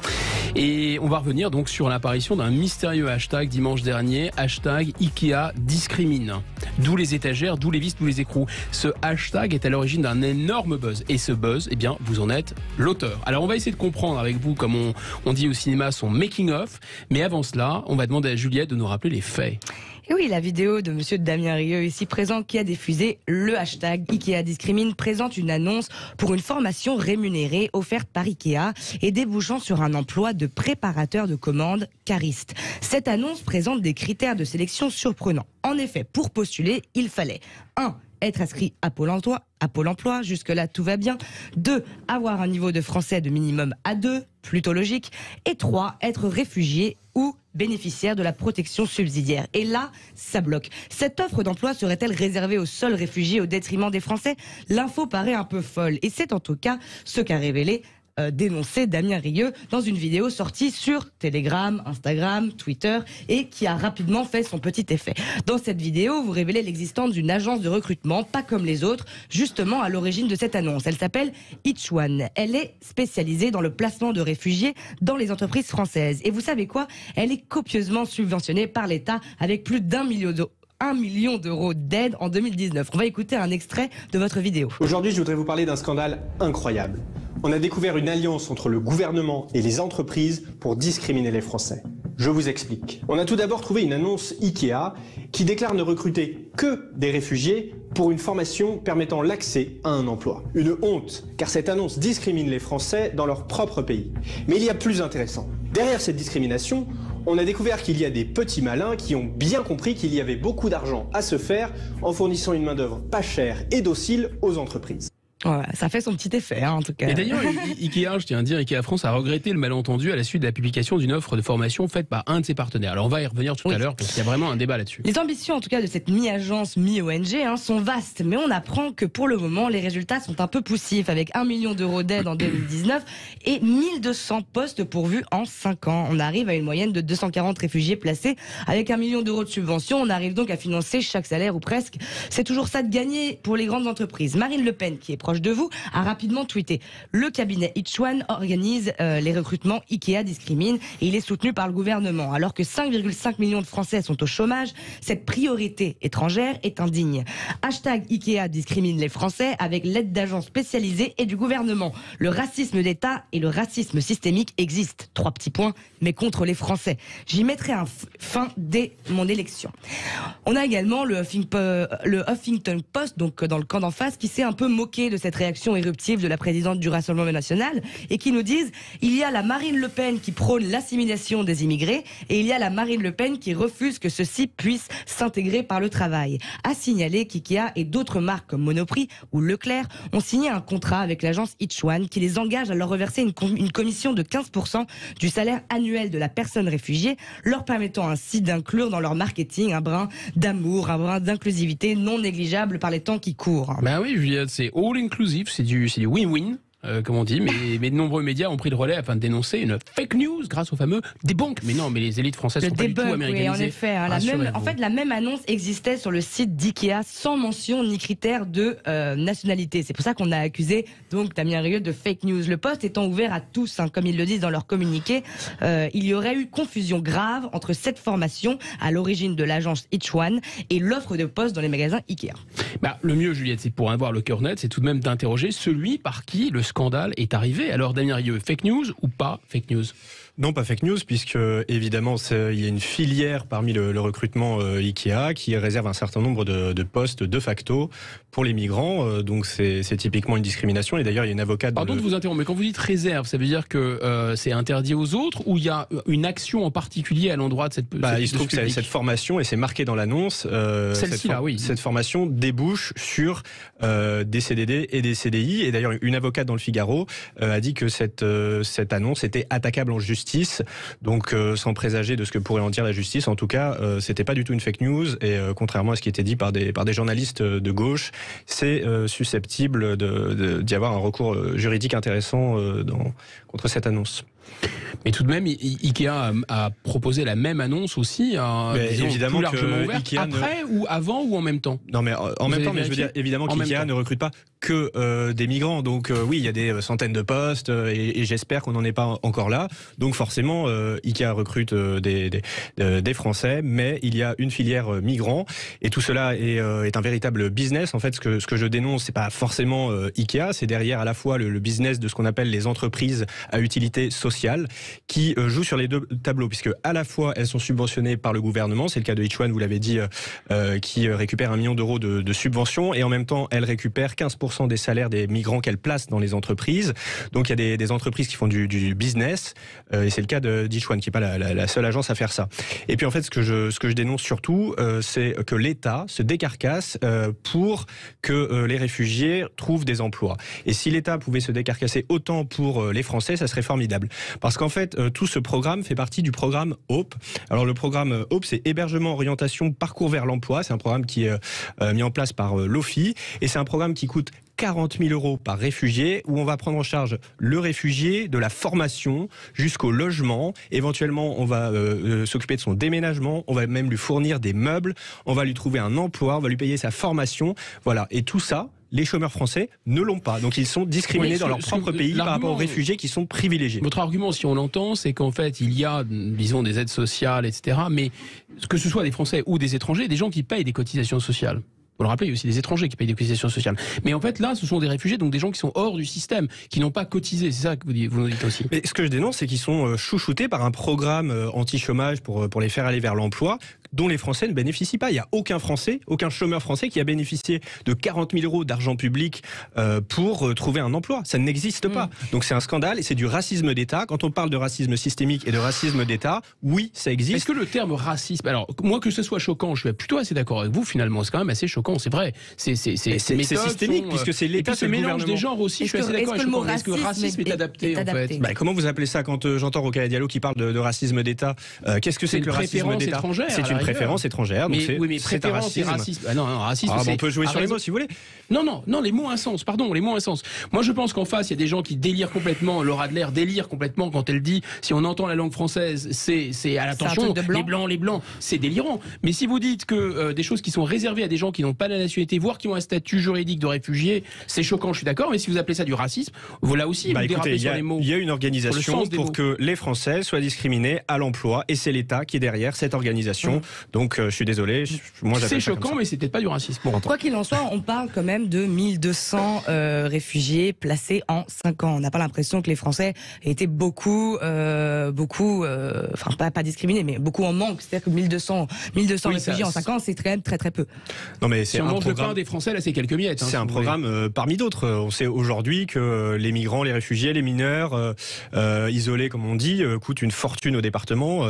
Et on va revenir donc sur l'apparition d'un mystérieux hashtag dimanche dernier, hashtag Ikea discrimine. D'où les étagères, d'où les vis, d'où les écrous. Ce hashtag est à l'origine d'un énorme buzz. Et ce buzz, eh bien, vous en êtes l'auteur. Alors on va essayer de comprendre avec vous, comme on dit au cinéma, son making of. Mais avant cela, on va demander à Juliette de nous rappeler les faits. Et oui, la vidéo de monsieur Damien Rieu, ici présent, qui a diffusé le hashtag Ikea discrimine, présente une annonce pour une formation rémunérée offerte par Ikea et débouchant sur un emploi de préparateur de commandes cariste. Cette annonce présente des critères de sélection surprenants. En effet, pour postuler, il fallait 1. Être inscrit à Pôle emploi, jusque-là tout va bien. 2. Avoir un niveau de français de minimum A2, plutôt logique. Et 3. Être réfugié ou bénéficiaire de la protection subsidiaire. Et là, ça bloque. Cette offre d'emploi serait-elle réservée aux seuls réfugiés au détriment des Français? L'info paraît un peu folle. Et c'est en tout cas ce qu'a révélé dénoncé Damien Rieu dans une vidéo sortie sur Telegram, Instagram, Twitter et qui a rapidement fait son petit effet. Dans cette vidéo, vous révélez l'existence d'une agence de recrutement, pas comme les autres, justement à l'origine de cette annonce. Elle s'appelle Each One. Elle est spécialisée dans le placement de réfugiés dans les entreprises françaises. Et vous savez quoi? Elle est copieusement subventionnée par l'État avec plus d'1 million d'euros d'aide en 2019. On va écouter un extrait de votre vidéo. Aujourd'hui, je voudrais vous parler d'un scandale incroyable. On a découvert une alliance entre le gouvernement et les entreprises pour discriminer les Français. Je vous explique. On a tout d'abord trouvé une annonce Ikea qui déclare ne recruter que des réfugiés pour une formation permettant l'accès à un emploi. Une honte, car cette annonce discrimine les Français dans leur propre pays. Mais il y a plus intéressant. Derrière cette discrimination, on a découvert qu'il y a des petits malins qui ont bien compris qu'il y avait beaucoup d'argent à se faire en fournissant une main-d'œuvre pas chère et docile aux entreprises. Ouais, ça fait son petit effet, en tout cas. Et d'ailleurs, Ikea, je tiens à dire, Ikea France a regretté le malentendu à la suite de la publication d'une offre de formation faite par un de ses partenaires. Alors on va y revenir tout à l'heure parce qu'il y a vraiment un débat là-dessus. Les ambitions, en tout cas, de cette mi-agence, mi-ONG, sont vastes, mais on apprend que pour le moment, les résultats sont un peu poussifs, avec 1 million d'euros d'aide en 2019 et 1200 postes pourvus en 5 ans. On arrive à une moyenne de 240 réfugiés placés. Avec 1 million d'euros de subventions, on arrive donc à financer chaque salaire ou presque. C'est toujours ça de gagner pour les grandes entreprises. Marine Le Pen, qui est proche de vous, a rapidement tweeté: le cabinet Ichwan organise les recrutements, Ikea discrimine, et il est soutenu par le gouvernement. Alors que 5,5 millions de Français sont au chômage, cette priorité étrangère est indigne. Hashtag Ikea discrimine les Français avec l'aide d'agences spécialisées et du gouvernement. Le racisme d'État et le racisme systémique existent. 3 petits points, mais contre les Français. J'y mettrai un fin dès mon élection. On a également le Huffington Post, donc dans le camp d'en face, qui s'est un peu moqué de cette réaction éruptive de la présidente du Rassemblement national et qui nous disent: il y a la Marine Le Pen qui prône l'assimilation des immigrés et il y a la Marine Le Pen qui refuse que ceux-ci puissent s'intégrer par le travail. À signaler qu'IKEA et d'autres marques comme Monoprix ou Leclerc ont signé un contrat avec l'agence Ichwan qui les engage à leur reverser une commission de 15% du salaire annuel de la personne réfugiée, leur permettant ainsi d'inclure dans leur marketing un brin d'amour, un brin d'inclusivité non négligeable par les temps qui courent. Ben oui, Juliette, c'est all inclusive, c'est du win-win. Comme on dit, mais de nombreux médias ont pris le relais afin de dénoncer une fake news grâce au fameux debunk. Mais non, mais les élites françaises sont pas du tout américanisées. Oui, en effet. La même annonce existait sur le site d'IKEA sans mention ni critère de nationalité. C'est pour ça qu'on a accusé donc Damien Rieu de fake news. Le poste étant ouvert à tous, comme ils le disent dans leur communiqué, il y aurait eu confusion grave entre cette formation à l'origine de l'agence Ichwan et l'offre de poste dans les magasins IKEA. Le mieux, Juliette, c'est pour avoir le cœur net, c'est tout de même d'interroger celui par qui le scandale est arrivé. Alors Damien Rieu, fake news ou pas fake news ? Non, pas fake news, puisque évidemment il y a une filière parmi le recrutement IKEA qui réserve un certain nombre de postes de facto pour les migrants. Donc c'est typiquement une discrimination. Et d'ailleurs, il y a une avocate. Pardon de vous interrompre, mais quand vous dites réserve, ça veut dire que c'est interdit aux autres ou il y a une action en particulier à l'endroit de cette il se trouve que cette formation, et c'est marqué dans l'annonce, cette formation débouche sur des CDD et des CDI. Et d'ailleurs, une avocate dans le Figaro a dit que cette annonce était attaquable en justice. Donc sans présager de ce que pourrait en dire la justice, en tout cas c'était pas du tout une fake news et contrairement à ce qui était dit par des journalistes de gauche, c'est susceptible d'y avoir un recours juridique intéressant contre cette annonce. Mais tout de même, Ikea a proposé la même annonce aussi, évidemment plus largement ouverte, après ou avant ou en même temps ? Non, mais en même temps, mais je veux dire évidemment qu'IKEA ne recrute pas que des migrants. Donc oui, il y a des centaines de postes et j'espère qu'on n'en est pas encore là. Donc forcément, IKEA recrute des Français, mais il y a une filière migrants et tout cela est un véritable business. En fait, ce que je dénonce, c'est pas forcément IKEA, c'est derrière à la fois le business de ce qu'on appelle les entreprises à utilité sociale qui jouent sur les deux tableaux, puisque à la fois elles sont subventionnées par le gouvernement, c'est le cas de Ichwan, vous l'avez dit, qui récupère 1 million d'euros de subventions, et en même temps elles récupèrent 15% des salaires des migrants qu'elles placent dans les entreprises. Donc il y a des entreprises qui font du business, et c'est le cas d'Ichwan, qui n'est pas la seule agence à faire ça. Et puis en fait, ce que je dénonce surtout, c'est que l'État se décarcasse pour que les réfugiés trouvent des emplois. Et si l'État pouvait se décarcasser autant pour les Français, ça serait formidable. Parce qu'en fait, tout ce programme fait partie du programme HOPE. Alors le programme HOPE, c'est hébergement, orientation, parcours vers l'emploi. C'est un programme qui est mis en place par l'OFII. Et c'est un programme qui coûte 40 000 euros par réfugié, où on va prendre en charge le réfugié de la formation jusqu'au logement. Éventuellement, on va s'occuper de son déménagement, on va même lui fournir des meubles, on va lui trouver un emploi, on va lui payer sa formation. Voilà. Et tout ça, les chômeurs français ne l'ont pas. Donc ils sont discriminés dans leur propre pays par rapport aux réfugiés qui sont privilégiés. Votre argument, si on l'entend, c'est qu'en fait, il y a, disons, des aides sociales, etc. Mais que ce soit des Français ou des étrangers, des gens qui payent des cotisations sociales. Vous le rappelez, il y a aussi des étrangers qui payent des cotisations sociales. Mais en fait, là, ce sont des réfugiés, donc des gens qui sont hors du système, qui n'ont pas cotisé. C'est ça que vous nous dites aussi. Mais ce que je dénonce, c'est qu'ils sont chouchoutés par un programme anti-chômage pour les faire aller vers l'emploi, dont les Français ne bénéficient pas. Il n'y a aucun Français, aucun chômeur français qui a bénéficié de 40 000 euros d'argent public pour trouver un emploi. Ça n'existe pas. Donc c'est un scandale et c'est du racisme d'État. Quand on parle de racisme systémique et de racisme d'État, oui, ça existe. Est-ce que le terme racisme, alors moi que ce soit choquant, je suis plutôt assez d'accord avec vous finalement, c'est quand même assez choquant, c'est vrai. C'est systémique puisque c'est l'État, c'est le mélange des genres aussi, je suis assez d'accord avec vous. Est-ce que le racisme est adapté en fait? Comment vous appelez ça quand j'entends Rokhaya Diallo qui parle de racisme d'État? Qu'est-ce que c'est que le racisme d'État? C'est une préférence étrangère. Donc oui, mais préférence et racisme. Non, racisme. On peut jouer sur les mots si vous voulez. Non, les mots ont un sens. Pardon, les mots ont un sens. Moi, je pense qu'en face, il y a des gens qui délirent complètement. Laura Adler délire complètement quand elle dit si on entend la langue française, c'est à l'attention. Les blancs, c'est délirant. Mais si vous dites que des choses qui sont réservées à des gens qui n'ont pas la nationalité, voire qui ont un statut juridique de réfugié, c'est choquant. Je suis d'accord. Mais si vous appelez ça du racisme, vous là aussi, vous dérapez sur les mots. Il y a une organisation pour que les Français soient discriminés à l'emploi, et c'est l'État qui est derrière cette organisation. Donc, je suis désolé. C'est choquant, mais c'est peut-être pas du racisme. Quoi qu'il en soit, on parle quand même de 1200 réfugiés placés en 5 ans. On n'a pas l'impression que les Français étaient beaucoup, pas discriminés, mais beaucoup en manque. C'est-à-dire que 1200 réfugiés en 5 ans, c'est quand même très peu. Non, mais si on mange le pain des Français, là, c'est quelques miettes. C'est un programme parmi d'autres. On sait aujourd'hui que les migrants, les réfugiés, les mineurs isolés, comme on dit, coûtent une fortune au département.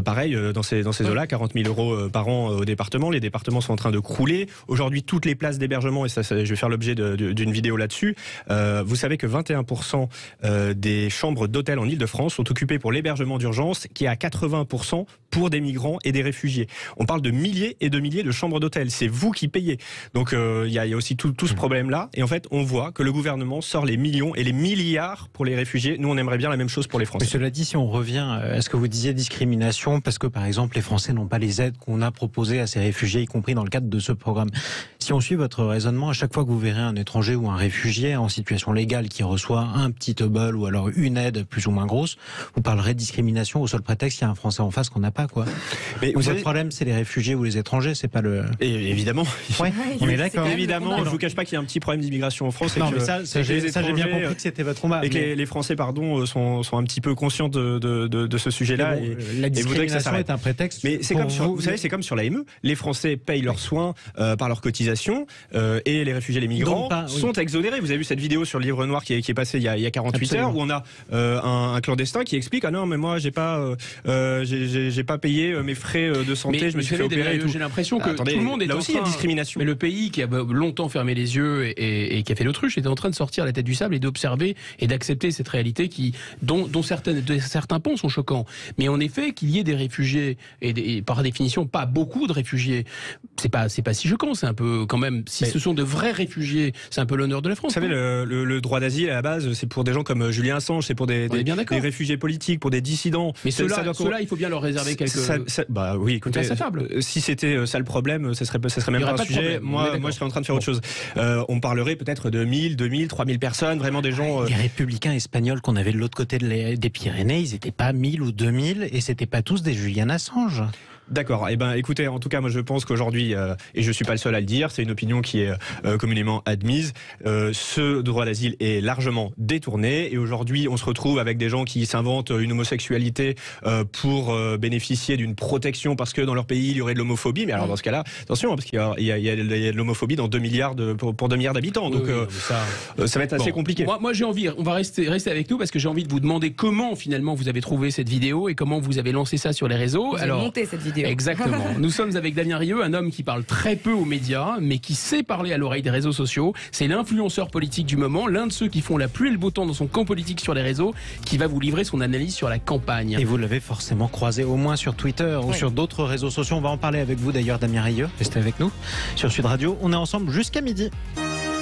Pareil, dans ces eaux-là, 40 000 euros par an au département. Les départements sont en train de crouler. Aujourd'hui, toutes les places d'hébergement, et ça je vais faire l'objet d'une vidéo là-dessus, vous savez que 21% des chambres d'hôtel en Ile-de-France sont occupées pour l'hébergement d'urgence, qui est à 80% pour des migrants et des réfugiés. On parle de milliers et de milliers de chambres d'hôtel. C'est vous qui payez. Donc il y a aussi tout ce problème-là. Et en fait, on voit que le gouvernement sort les millions et les milliards pour les réfugiés. Nous, on aimerait bien la même chose pour les Français. Mais cela dit, si on revient à ce que vous disiez, discrimination, parce que par exemple, les Français n'ont pas les aides qu'on a proposées à ces réfugiés, y compris dans le cadre de ce programme. Si on suit votre raisonnement, à chaque fois que vous verrez un étranger ou un réfugié en situation légale qui reçoit un petit bol ou alors une aide plus ou moins grosse, vous parlerez de discrimination au seul prétexte qu'il y a un Français en face qu'on n'a pas, quoi. Mais votre problème, c'est les réfugiés ou les étrangers, c'est pas le... Et évidemment. Ouais, on est d'accord. Évidemment, je vous cache pas qu'il y a un petit problème d'immigration en France. Non, mais ça j'ai bien compris que c'était votre combat. Et que les Français, sont un petit peu conscients de ce sujet-là. La discrimination est un prétexte. Mais c'est comme vous savez, c'est comme sur l'AME. Les Français payent leurs soins par leurs cotisations et les réfugiés, les migrants sont exonérés. Vous avez vu cette vidéo sur le livre noir qui est passée il y a 48 heures où on a un clandestin qui explique non mais moi j'ai pas payé mes frais de santé, je me suis fait opérer et tout. J'ai l'impression que tout le monde est là aussi il y a discrimination. Mais le pays qui a longtemps fermé les yeux et qui a fait l'autruche était en train de sortir la tête du sable et d'observer et d'accepter cette réalité dont certains ponts sont choquants. Mais en effet, qu'il y ait des réfugiés et par définition pas beaucoup de réfugiés, c'est pas si choquant. C'est un peu quand même, si ce sont de vrais réfugiés, c'est un peu l'honneur de la France. Vous savez, le droit d'asile à la base, c'est pour des gens comme Julian Assange, c'est pour des réfugiés politiques, pour des dissidents. Mais ceux-là, il faut bien leur réserver quelques. Oui, écoutez, si c'était ça le problème, ça serait même pas un sujet. Moi, je serais en train de faire autre chose. On parlerait peut-être de 1000, 2000, 3000 personnes, vraiment des gens. Les républicains espagnols qu'on avait de l'autre côté des Pyrénées, ils n'étaient pas 1000 ou 2000 et c'était pas tous des Julian Assange. D'accord. Écoutez, en tout cas, moi, je pense qu'aujourd'hui, et je suis pas le seul à le dire, c'est une opinion qui est communément admise. Ce droit d'asile est largement détourné, et aujourd'hui, on se retrouve avec des gens qui s'inventent une homosexualité pour bénéficier d'une protection parce que dans leur pays, il y aurait de l'homophobie. Mais alors, dans ce cas-là, attention, parce qu'il y a de l'homophobie dans 2 milliards pour 2 milliards d'habitants. Donc, ça va être assez compliqué. Moi, j'ai envie. On va rester avec nous parce que j'ai envie de vous demander comment finalement vous avez trouvé cette vidéo et comment vous avez lancé ça sur les réseaux. Vous avez monté cette vidéo. Exactement. Nous sommes avec Damien Rieu, un homme qui parle très peu aux médias, mais qui sait parler à l'oreille des réseaux sociaux. C'est l'influenceur politique du moment, l'un de ceux qui font la pluie et le beau temps dans son camp politique sur les réseaux, qui va vous livrer son analyse sur la campagne. Et vous l'avez forcément croisé au moins sur Twitter ou sur d'autres réseaux sociaux. On va en parler avec vous d'ailleurs, Damien Rieu. Restez avec nous sur Sud Radio. On est ensemble jusqu'à midi.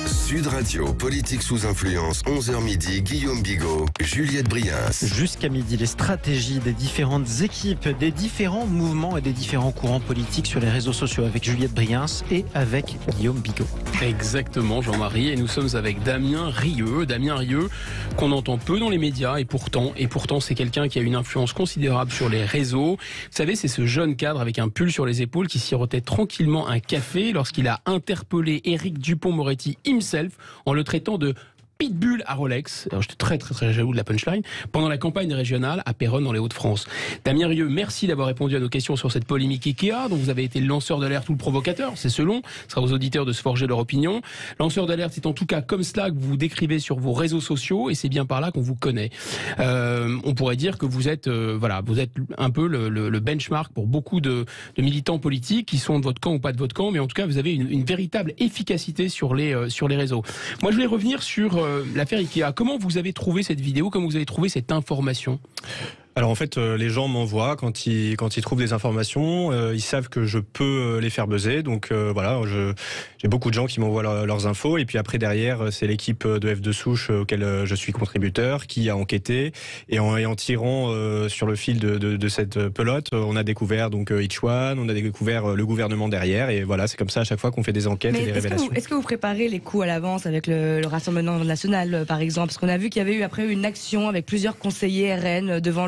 Sud Radio, politique sous influence, 11h midi, Guillaume Bigot, Juliette Briens. Jusqu'à midi, les stratégies des différentes équipes, des différents mouvements et des différents courants politiques sur les réseaux sociaux avec Juliette Briens et avec Guillaume Bigot. Exactement, Jean-Marie, et nous sommes avec Damien Rieu. Damien Rieu, qu'on entend peu dans les médias, et pourtant c'est quelqu'un qui a une influence considérable sur les réseaux. Vous savez, c'est ce jeune cadre avec un pull sur les épaules qui sirotait tranquillement un café lorsqu'il a interpellé Éric Dupond-Moretti himself en le traitant de pitbull à Rolex. Alors j'étais très jaloux de la punchline. Pendant la campagne régionale à Péronne dans les Hauts-de-France. Damien Rieu, merci d'avoir répondu à nos questions sur cette polémique Ikea, dont vous avez été le lanceur d'alerte ou le provocateur. C'est selon. Ce sera aux auditeurs de se forger leur opinion. Lanceur d'alerte, c'est en tout cas comme cela que vous vous décrivez sur vos réseaux sociaux, et c'est bien par là qu'on vous connaît. On pourrait dire que vous êtes un peu le benchmark pour beaucoup de militants politiques qui sont de votre camp ou pas de votre camp, mais en tout cas vous avez une véritable efficacité sur les réseaux. Moi je voulais revenir sur l'affaire Ikea. Comment vous avez trouvé cette vidéo? Comment vous avez trouvé cette information? Alors en fait, les gens m'envoient quand ils trouvent des informations, ils savent que je peux les faire buzzer, donc voilà, j'ai beaucoup de gens qui m'envoient leurs infos, et puis après derrière, c'est l'équipe de F de Souche auquel je suis contributeur qui a enquêté, et en tirant sur le fil de cette pelote, on a découvert donc Ichwan, on a découvert le gouvernement derrière, et voilà, c'est comme ça à chaque fois qu'on fait des enquêtes et des révélations. Est-ce que vous préparez les coups à l'avance avec le Rassemblement national, par exemple? Parce qu'on a vu qu'il y avait eu après une action avec plusieurs conseillers RN devant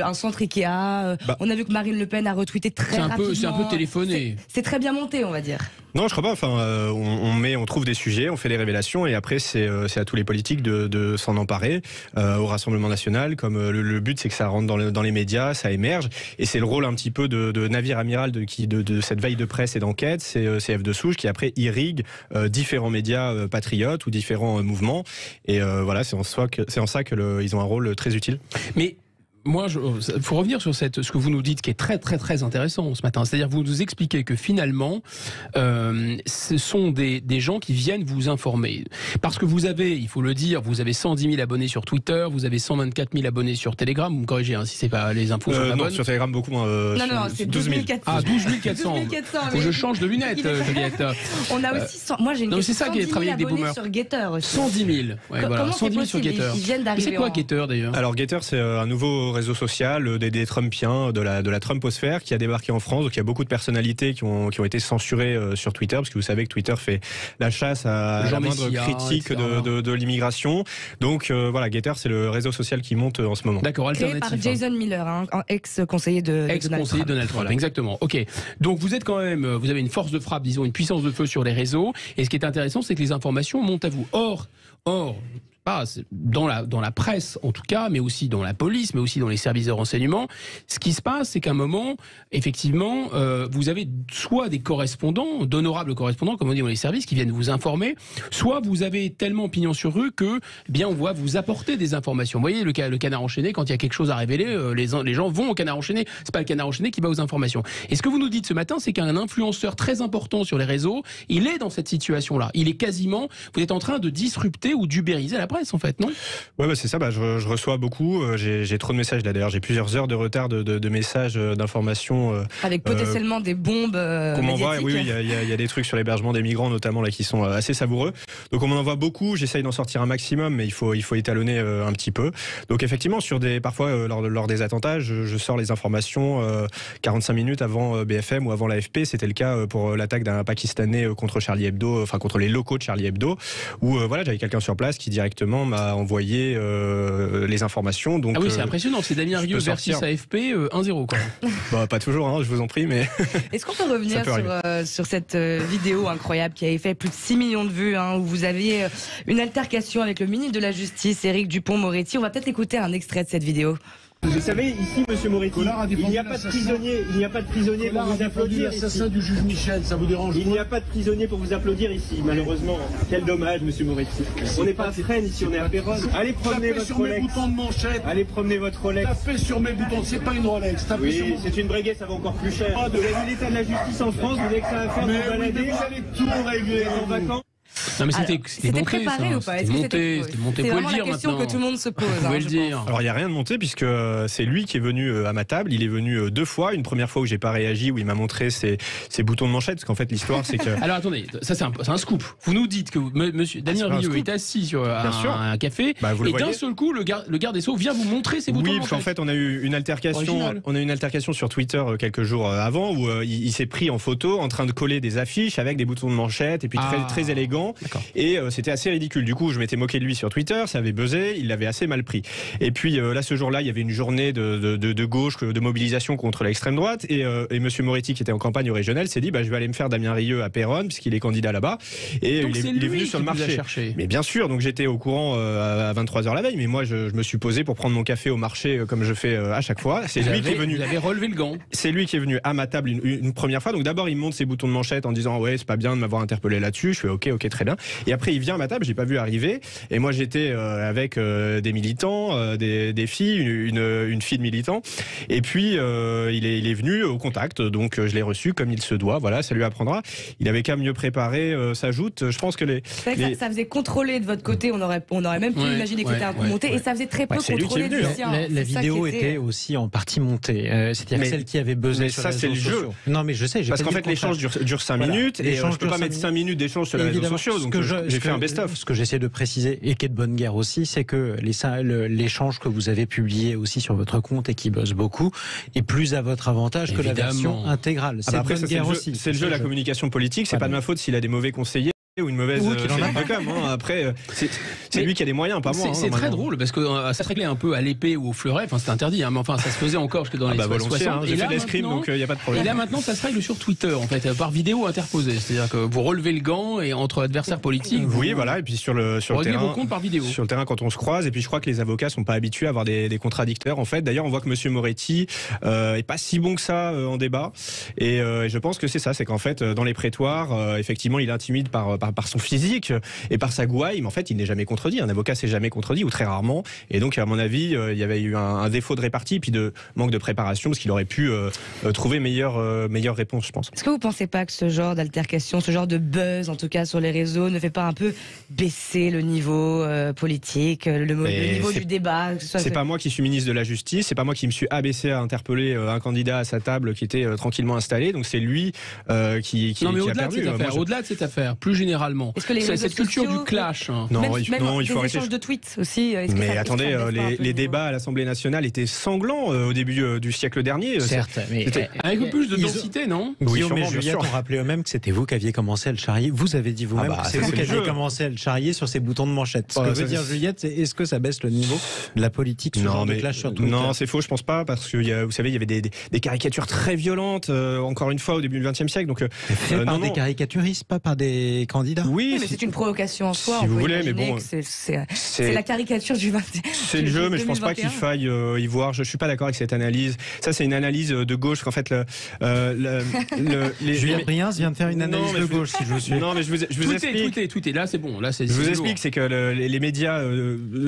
un centre Ikea. On a vu que Marine Le Pen a retweeté très rapidement. C'est un peu téléphoné. C'est très bien monté, on va dire. Non, je crois pas. Enfin, on trouve des sujets, on fait des révélations, et après c'est à tous les politiques de s'en emparer. Au Rassemblement national, comme le but c'est que ça rentre dans les médias, ça émerge, et c'est le rôle un petit peu de navire amiral de cette veille de presse et d'enquête. C'est F de Souche qui après irrigue différents médias patriotes ou différents mouvements. Et voilà, c'est en ça qu'ils ont un rôle très utile. Mais moi, il faut revenir sur ce que vous nous dites, qui est très très très intéressant ce matin. C'est-à-dire, vous nous expliquez que finalement, ce sont des gens qui viennent vous informer. Parce que vous avez, il faut le dire, vous avez 110 000 abonnés sur Twitter, vous avez 124 000 abonnés sur Telegram. Vous me corrigez si c'est pas les infos sont pas bonnes. Non, sur Telegram beaucoup moins. Non, c'est 12 400. Ah, 12 400. Faut que je change de lunettes, Juliette. On a aussi, moi j'ai une question. C'est ça qui est travaillé avec des boomers. Sur Getter aussi. 110 000. Ouais, voilà, 110 000 sur Getter. C'est quoi Getter d'ailleurs? Alors Getter, c'est un nouveau réseau social des Trumpiens, de la Trumposphère, qui a débarqué en France. Donc il y a beaucoup de personnalités qui ont été censurées sur Twitter, parce que vous savez que Twitter fait la chasse à la moindre critique de l'immigration. Donc voilà, Getter, c'est le réseau social qui monte en ce moment. D'accord, alternatif. Créé par Jason Miller, un ex-conseiller de Donald Trump. Voilà. Exactement. Ok. Donc vous êtes quand même, vous avez une force de frappe, disons une puissance de feu sur les réseaux. Et ce qui est intéressant, c'est que les informations montent à vous. Or, dans la presse en tout cas, mais aussi dans la police, mais aussi dans les services de renseignement, ce qui se passe, c'est qu'à un moment, effectivement, vous avez soit des correspondants, d'honorables correspondants, comme on dit dans les services, qui viennent vous informer, soit vous avez tellement pignon sur rue que, bien, on va vous apporter des informations. Vous voyez, le canard enchaîné, quand il y a quelque chose à révéler, les gens vont au canard enchaîné. C'est pas le canard enchaîné qui va aux informations. Et ce que vous nous dites ce matin, c'est qu'un influenceur très important sur les réseaux, il est dans cette situation-là. Il est quasiment, vous êtes en train de disrupter ou d'ubériser la presse. En fait, non? Ouais, c'est ça. Je reçois beaucoup. J'ai trop de messages là. D'ailleurs, j'ai plusieurs heures de retard de messages, d'informations. Avec potentiellement des bombes. Qu'on m'envoie. Oui, il y a des trucs sur l'hébergement des migrants, notamment là, qui sont assez savoureux. Donc on m'en envoie beaucoup. J'essaye d'en sortir un maximum, mais il faut étalonner un petit peu. Donc effectivement, parfois lors des attentats, je sors les informations 45 minutes avant BFM ou avant l'AFP. C'était le cas pour l'attaque d'un Pakistanais contre Charlie Hebdo, enfin contre les locaux de Charlie Hebdo, où voilà, j'avais quelqu'un sur place qui directement m'a envoyé les informations. Donc, ah oui, c'est impressionnant. C'est Damien Rieu versus AFP 1-0 quoi. Bah, pas toujours, je vous en prie, mais. Est-ce qu'on peut revenir sur cette vidéo incroyable qui avait fait plus de 6 millions de vues, où vous aviez une altercation avec le ministre de la Justice, Éric Dupond-Moretti. On va peut-être écouter un extrait de cette vidéo. Vous savez, ici, monsieur Moretti, il n'y a pas de prisonnier pour vous applaudir. L'assassin du juge Michel, ça vous dérange? Il n'y a pas de prisonnier pour vous applaudir ici, malheureusement. Quel dommage, monsieur Moretti. On n'est pas à Fresnes ici, on est à Péronne. Allez promener votre Rolex. Allez promener votre Rolex. Tapez sur mes boutons, c'est pas une Rolex. Oui, c'est une Breguet, ça va encore plus cher. Vous avez l'état de la justice en France, vous voulez que ça va faire vous balader? Vous allez tout régler en vacances. Non mais c'était préparé ou pas? C'était monté, c'est vraiment la question que tout le monde se pose. Vous pouvez le dire. Alors il n'y a rien de monté puisque c'est lui qui est venu à ma table. Il est venu 2 fois. Une première fois où j'ai pas réagi, où il m'a montré ses boutons de manchette, parce qu'en fait l'histoire c'est que. Alors attendez, ça c'est un scoop. Vous nous dites que monsieur Damien Rieu est assis sur un café et d'un seul coup le garde des Sceaux vient vous montrer ses boutons de manchette. Oui, parce qu'en fait on a eu une altercation sur Twitter quelques jours avant où il s'est pris en photo en train de coller des affiches avec des boutons de manchette et puis très élégant. et c'était assez ridicule. Du coup, je m'étais moqué de lui sur Twitter, ça avait buzzé, il l'avait assez mal pris. Et puis là, ce jour-là, il y avait une journée de gauche, de mobilisation contre l'extrême droite, et Monsieur Moretti, qui était en campagne au régional, s'est dit je vais aller me faire Damien Rieu à Péronne, puisqu'il est candidat là-bas, et donc il est venu sur le marché. Mais bien sûr, donc j'étais au courant à 23h la veille, mais moi je me suis posé pour prendre mon café au marché comme je fais à chaque fois. C'est lui qui est venu. Vous avez relevé le gant. C'est lui qui est venu à ma table une première fois. Donc d'abord il monte ses boutons de manchette en disant ouais, c'est pas bien de m'avoir interpellé là-dessus. Je fais ok très bien. Et après il vient à ma table, j'ai pas vu arriver. Et moi j'étais avec des militants, des filles, une fille de militant. Et puis il est venu au contact. Donc je l'ai reçu comme il se doit. Voilà, ça lui apprendra. Il avait qu'à mieux préparer sa joute. Je pense que ça faisait contrôler de votre côté. On aurait même pu imaginer que c'était un coup monté. Et ça faisait très peu contrôler du sien. La vidéo était aussi en partie montée. C'est-à-dire celle qui avait buzzé sur les réseaux sociaux. Ça, c'est le jeu. Non, mais je sais. Parce qu'en fait, l'échange dure 5 minutes et je ne peux pas mettre 5 minutes d'échange sur les réseaux sociaux. Donc, j'ai fait un best-of. Ce que j'essaie de préciser, et qui est de bonne guerre aussi, c'est que l'échange que vous avez publié aussi sur votre compte et qui buzz beaucoup est plus à votre avantage que la version intégrale. C'est bonne guerre aussi. C'est le jeu de la communication politique. C'est pas de ma faute s'il a des mauvais conseillers ou une mauvaise com. Après, c'est lui qui a des moyens, pas moi. C'est très drôle parce que ça se réglait un peu à l'épée ou au fleuret. Enfin, c'était interdit, mais enfin, ça se faisait encore jusque dans les années 60. J'ai fait de l'escrime, donc il n'y a pas de problème. Et là, maintenant, ça se règle sur Twitter, en fait, par vidéo interposée. C'est-à-dire que vous relevez le gant et entre adversaires politiques. Oui, voilà. Et puis sur le terrain, vos comptes par vidéo. Sur le terrain, quand on se croise, et puis je crois que les avocats sont pas habitués à avoir des contradicteurs. En fait, d'ailleurs, on voit que Monsieur Moretti est pas si bon que ça en débat. Et je pense que c'est ça, c'est qu'en fait, dans les prétoires, effectivement, il intimide par son physique et par sa gouaille, mais en fait il n'est jamais contredit. Un avocat s'est jamais contredit ou très rarement, et donc à mon avis il y avait eu un défaut de répartie puis de manque de préparation parce qu'il aurait pu trouver meilleure réponse, je pense. Est-ce que vous pensez pas que ce genre d'altercation, ce genre de buzz en tout cas sur les réseaux ne fait pas un peu baisser le niveau politique, le niveau du débat? C'est pas moi qui suis ministre de la Justice, c'est pas moi qui me suis abaissé à interpeller un candidat à sa table qui était tranquillement installé, donc c'est lui qui a perdu. Au-delà de cette affaire, plus généralement, cette culture du clash. Non, il faut arrêter. Échanges de tweets aussi. Mais attendez, les débats à l'Assemblée nationale étaient sanglants au début du siècle dernier. Certes, mais avec un peu plus de densité, non? Guillaume et Juliette ont rappelé eux-mêmes que c'était vous qui aviez commencé à le charrier. Vous avez dit vous-même que c'est vous qui aviez commencé à le charrier sur ces boutons de manchette. Ce que veut dire Juliette, c'est est-ce que ça baisse le niveau de la politique, ce genre de clash sur Twitter? Non, c'est faux, je pense pas, parce que vous savez, il y avait des caricatures très violentes, encore une fois, au début du XXe siècle. Donc, fait par des caricaturistes, pas par des candidats. Oui, mais c'est une provocation en soi. Si vous voulez, mais bon, c'est la caricature du 20. C'est le jeu, mais je pense pas qu'il faille y voir. Je suis pas d'accord avec cette analyse. Ça, c'est une analyse de gauche. En fait, Julien Briens vient de faire une analyse de gauche, si je vous suis. Non, mais je vous explique. Tout est là, c'est bon. Là, je vous explique, c'est que les médias,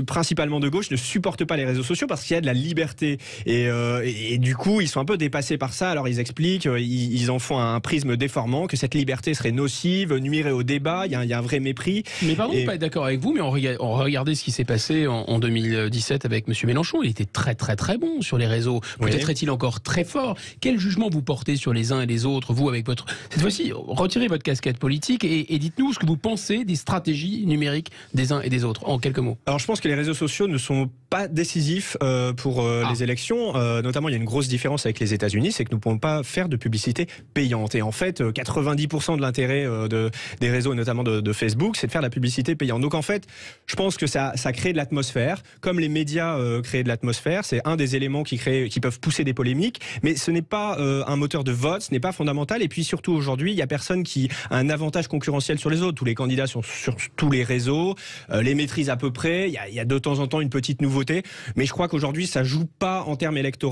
principalement de gauche, ne supportent pas les réseaux sociaux parce qu'il y a de la liberté. Et du coup, ils sont un peu dépassés par ça. Alors, ils expliquent, ils en font un prisme déformant, que cette liberté serait nocive, nuirait au débat. Il y a un vrai mépris. Mais pardon de pas être d'accord avec vous, mais on regardait ce qui s'est passé en 2017 avec M. Mélenchon. Il était très très très bon sur les réseaux. Peut-être est-il encore très fort. Quel jugement vous portez sur les uns et les autres, vous, avec votre... Cette fois-ci, retirez votre casquette politique et dites-nous ce que vous pensez des stratégies numériques des uns et des autres, en quelques mots. Alors je pense que les réseaux sociaux ne sont pas décisifs pour les élections. Notamment, il y a une grosse différence avec les États-Unis, c'est que nous ne pouvons pas faire de publicité payante. Et en fait, 90% de l'intérêt des réseaux, notamment de Facebook, c'est de faire la publicité payante. Donc en fait, je pense que ça crée de l'atmosphère. Comme les médias créent de l'atmosphère, c'est un des éléments qui peuvent pousser des polémiques, mais ce n'est pas un moteur de vote, ce n'est pas fondamental. Et puis surtout aujourd'hui, il n'y a personne qui a un avantage concurrentiel sur les autres. Tous les candidats sont sur tous les réseaux, les maîtrisent à peu près. Il y a de temps en temps une petite nouveauté, mais je crois qu'aujourd'hui ça joue pas en termes électoraux.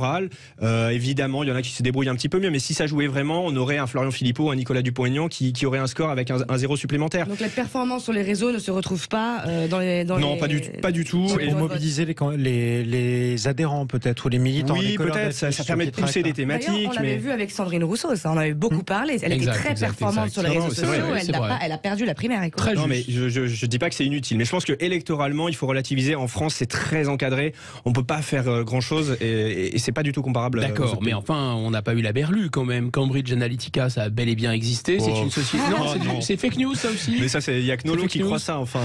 Évidemment, il y en a qui se débrouillent un petit peu mieux, mais si ça jouait vraiment, on aurait un Florian Philippot, un Nicolas Dupont-Aignan qui aurait un score avec un zéro supplémentaire. Donc la performance sur les réseaux ne se retrouve pas non, pas du tout. Et mobiliser les adhérents peut-être ou les militants. Oui, peut-être. Ça permet de pousser des thématiques. On l'avait vu avec Sandrine Rousseau, ça en avait beaucoup parlé. Elle était très performante sur les réseaux sociaux. Elle a perdu la primaire. Non, mais je dis pas que c'est inutile, mais je pense que électoralement, il faut relativiser. En France, c'est très encadré. On peut pas faire grand chose et c'est pas du tout comparable. D'accord, mais enfin, on n'a pas eu la berlue quand même. Cambridge Analytica, ça a bel et bien existé. C'est une société. Non, c'est fake news ça aussi. Mais ça, il y a que Nolo qui croit ça. Enfin,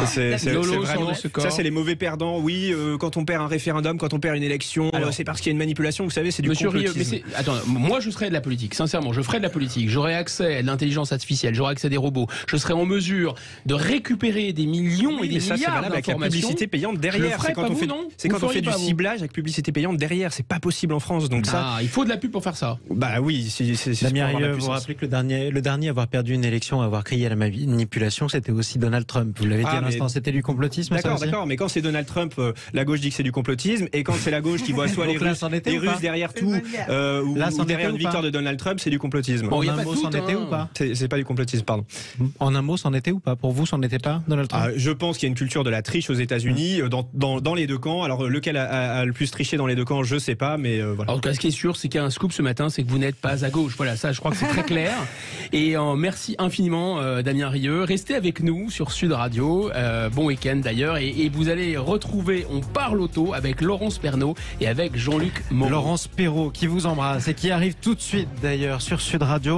c'est vraiment. Ça, c'est les mauvais perdants. Oui, quand on perd un référendum, quand on perd une élection, c'est parce qu'il y a une manipulation. Vous savez, c'est du complotisme. Attends, moi je serais de la politique. Sincèrement, je ferais de la politique. J'aurais accès à l'intelligence artificielle. J'aurais accès à des robots. Je serais en mesure de récupérer des millions et des milliards avec la publicité payante derrière. C'est quand on fait du ciblage avec publicité payante derrière. C'est pas possible en France. Donc il faut de la pub pour faire ça. Bah oui. Damien Rieu, vous rappelez que le dernier à avoir perdu une élection, à avoir crié à la manipulation, c'était aussi Donald Trump. Vous l'avez dit à l'instant, c'était du complotisme. D'accord. Mais quand c'est Donald Trump, la gauche dit que c'est du complotisme, et quand c'est la gauche qui voit soit les Russes derrière tout, ou derrière une victoire de Donald Trump, c'est du complotisme. En un mot, c'en était ou pas? C'est pas du complotisme, pardon. En un mot, c'en était ou pas? Pour vous, c'en était pas, Donald Trump? Je pense qu'il y a une culture de la triche aux États-Unis, dans les deux camps. Alors lequel a le plus triché dans les deux camps, je sais pas, mais voilà. En tout cas, ce qui est sûr, c'est qu'il y a un scoop ce matin, c'est que vous n'êtes pas à gauche. Voilà, ça, je crois que c'est très clair. Et merci infiniment, Damien Rieu. Restez avec nous sur Sud Radio. Bon week-end d'ailleurs. Et vous allez retrouver On parle auto avec Laurence Pernaut et avec Jean-Luc Moreau. Laurence Perrault qui vous embrasse et qui arrive tout de suite d'ailleurs sur Sud Radio.